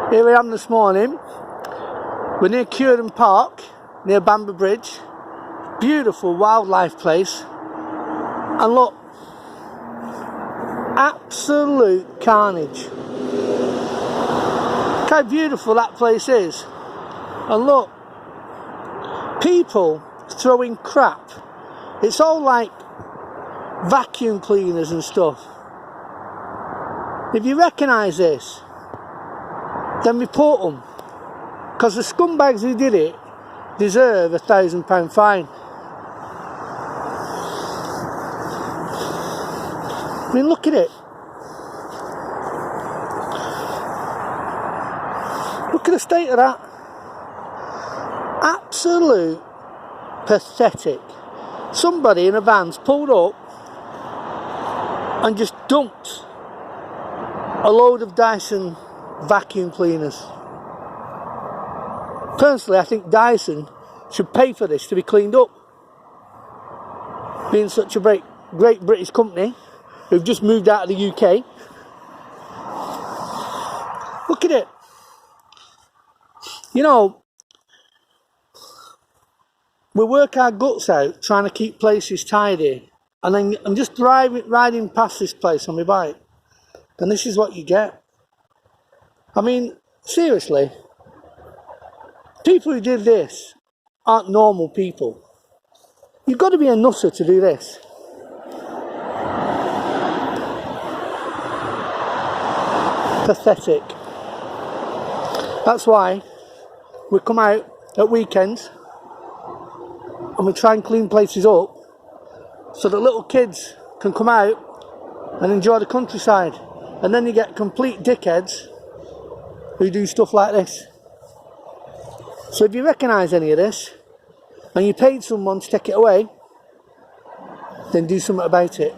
Here I am this morning. We're near Curran Park, near Bamber Bridge. Beautiful wildlife place. And look, absolute carnage. Look how beautiful that place is. And look, people throwing crap. It's all like vacuum cleaners and stuff. If you recognise this, then report them, because the scumbags who did it deserve a £1,000 fine. I mean, look at it. Look at the state of that. Absolute pathetic. Somebody in a van's pulled up and just dumped a load of Dyson vacuum cleaners. Personally, I think Dyson should pay for this to be cleaned up. Being such a great British company who've just moved out of the UK. Look at it. You know, we work our guts out trying to keep places tidy, and then I'm just riding past this place on my bike, and this is what you get. I mean, seriously, people who did this aren't normal people. You've got to be a nutter to do this. Pathetic. That's why we come out at weekends and we try and clean places up so that little kids can come out and enjoy the countryside. And then you get complete dickheads who do stuff like this. So if you recognise any of this and you paid someone to take it away, then do something about it.